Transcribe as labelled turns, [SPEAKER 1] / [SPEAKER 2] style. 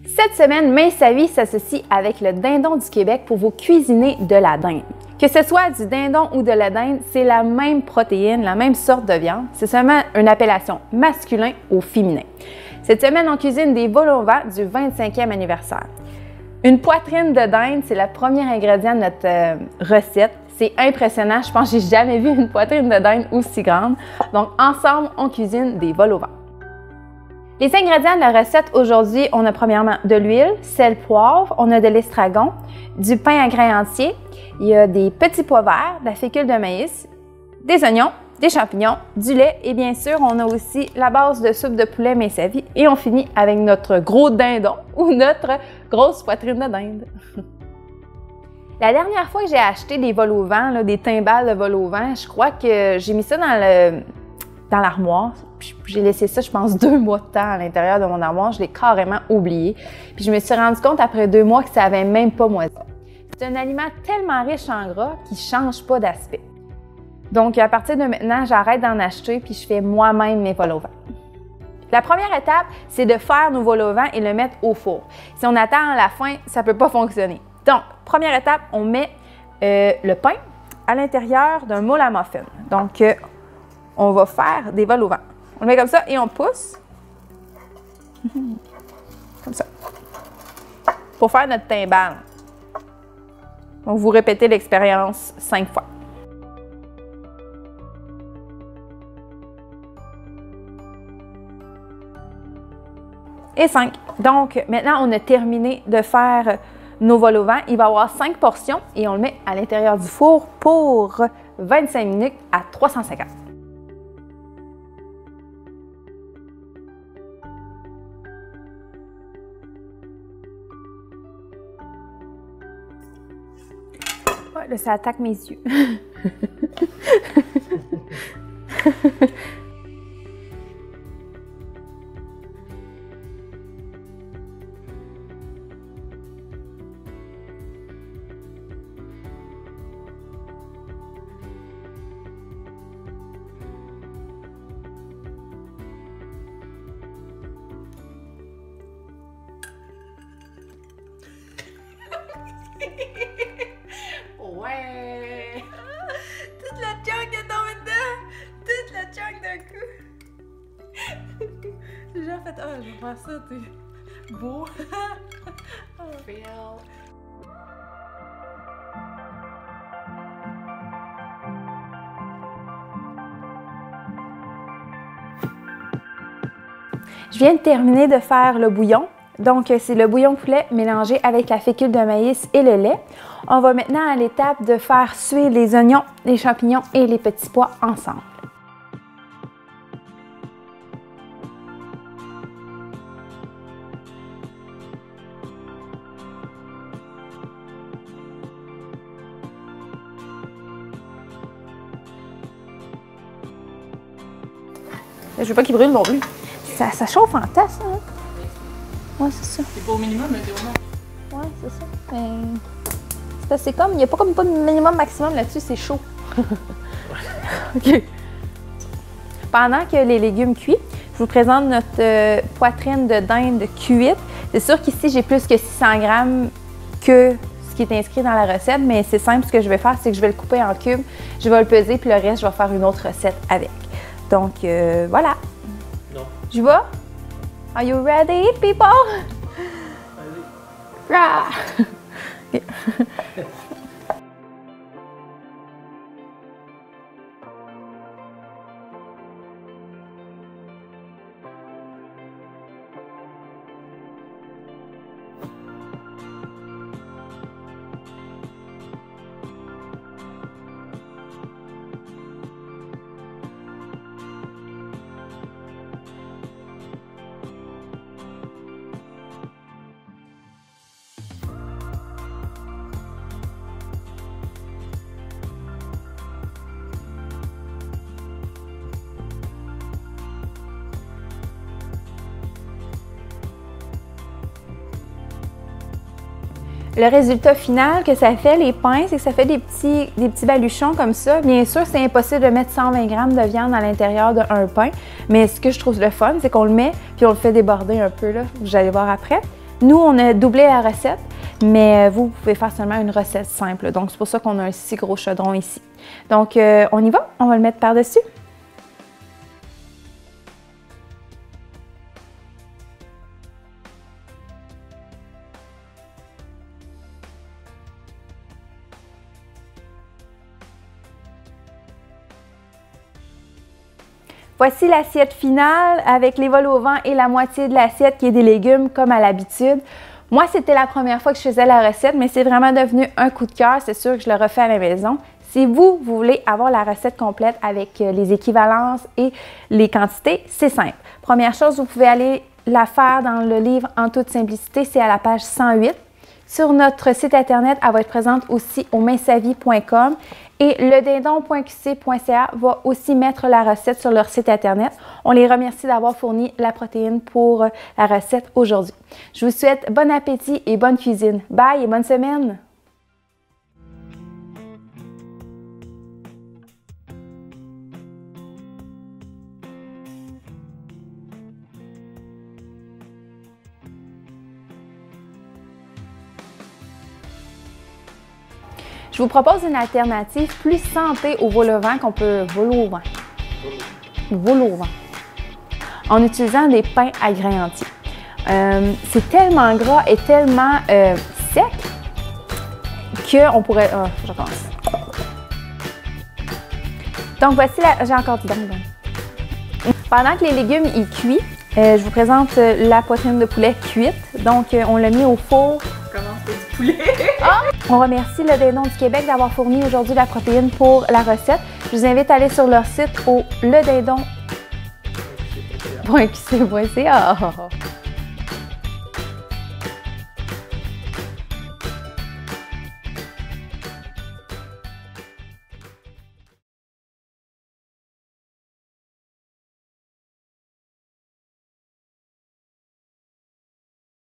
[SPEAKER 1] Cette semaine, Mince sa vie s'associe avec le Dindon du Québec pour vous cuisiner de la dinde. Que ce soit du dindon ou de la dinde, c'est la même protéine, la même sorte de viande. C'est seulement une appellation masculin ou féminin. Cette semaine, on cuisine des vol au vent du 25e anniversaire. Une poitrine de dinde, c'est le premier ingrédient de notre recette. C'est impressionnant, je pense que j'ai jamais vu une poitrine de dinde aussi grande. Donc, ensemble, on cuisine des vol au vent. Les ingrédients de la recette aujourd'hui, on a premièrement de l'huile, sel, poivre, on a de l'estragon, du pain à grains entiers, il y a des petits pois verts, de la fécule de maïs, des oignons, des champignons, du lait et bien sûr, on a aussi la base de soupe de poulet Mince sa vie et on finit avec notre gros dindon ou notre grosse poitrine de dinde. La dernière fois que j'ai acheté des vols au vent, là, des timbales de vol au vent, je crois que j'ai mis ça dans l'armoire. J'ai laissé ça, je pense, 2 mois de temps à l'intérieur de mon armoire. Je l'ai carrément oublié. Puis je me suis rendu compte après 2 mois que ça n'avait même pas moisi. C'est un aliment tellement riche en gras qu'il ne change pas d'aspect. Donc, à partir de maintenant, j'arrête d'en acheter puis je fais moi-même mes vols au vent. La première étape, c'est de faire nos vols au vent et le mettre au four. Si on attend à la fin, ça ne peut pas fonctionner. Donc, première étape, on met le pain à l'intérieur d'un moule à muffin. Donc, on va faire des vols au vent. On le met comme ça et on pousse. Comme ça. Pour faire notre timbale. Donc, vous répétez l'expérience 5 fois. Et 5. Donc, maintenant, on a terminé de faire nos vols au vent. Il va y avoir 5 portions et on le met à l'intérieur du four pour 25 minutes à 350. Oh, là, ça attaque mes yeux.
[SPEAKER 2] Ouais! Toute la junk est tombée dedans! Toute la junk d'un coup! J'ai genre fait, oh, je vais faire ça, t'es beau! Oh, fail!
[SPEAKER 1] Je viens de terminer de faire le bouillon. Donc, c'est le bouillon poulet mélangé avec la fécule de maïs et le lait. On va maintenant à l'étape de faire suer les oignons, les champignons et les petits pois ensemble. Je veux pas qu'il brûle non plus. Ça chauffe en tasse, hein? Ouais, c'est ça.
[SPEAKER 2] C'est pas au minimum, mais c'est vraiment.
[SPEAKER 1] Ouais, c'est ça. Mais c'est comme, il n'y a pas comme pas de minimum maximum là-dessus, c'est chaud. OK. Pendant que les légumes cuisent, je vous présente notre poitrine de dinde cuite. C'est sûr qu'ici, j'ai plus que 600 grammes que ce qui est inscrit dans la recette, mais c'est simple, ce que je vais faire, c'est que je vais le couper en cubes, je vais le peser, puis le reste, je vais faire une autre recette avec. Donc, voilà.
[SPEAKER 3] Non.
[SPEAKER 1] Je vais? Are you ready, people? Rah! Okay. Le résultat final que ça fait, les pains, c'est que ça fait des petits baluchons comme ça. Bien sûr, c'est impossible de mettre 120 grammes de viande à l'intérieur d'un pain, mais ce que je trouve le fun, c'est qu'on le met puis on le fait déborder un peu, là. Vous allez voir après. Nous, on a doublé la recette, mais vous pouvez faire seulement une recette simple. Donc, c'est pour ça qu'on a un si gros chaudron ici. Donc, on y va? On va le mettre par-dessus. Voici l'assiette finale avec les vols au vent et la moitié de l'assiette qui est des légumes comme à l'habitude. Moi, c'était la première fois que je faisais la recette, mais c'est vraiment devenu un coup de cœur. C'est sûr que je le refais à la maison. Si vous voulez avoir la recette complète avec les équivalences et les quantités, c'est simple. Première chose, vous pouvez aller la faire dans le livre En toute simplicité, c'est à la page 108. Sur notre site internet, elle va être présente aussi au mainsavie.com et ledindon.qc.ca va aussi mettre la recette sur leur site internet. On les remercie d'avoir fourni la protéine pour la recette aujourd'hui. Je vous souhaite bon appétit et bonne cuisine. Bye et bonne semaine! Je vous propose une alternative plus santé au vol au vent qu'on peut voler au vent en utilisant des pains à grains entiers. C'est tellement gras et tellement sec qu'on pourrait... Oh, je recommence. Donc voici la... J'ai encore du dents. Pendant que les légumes y cuisent, je vous présente la poitrine de poulet cuite. Donc on l'a mis au four.
[SPEAKER 2] Comment c'est du poulet?
[SPEAKER 1] On remercie le Dindon du Québec d'avoir fourni aujourd'hui la protéine pour la recette. Je vous invite à aller sur leur site au ledindon.qc.ca.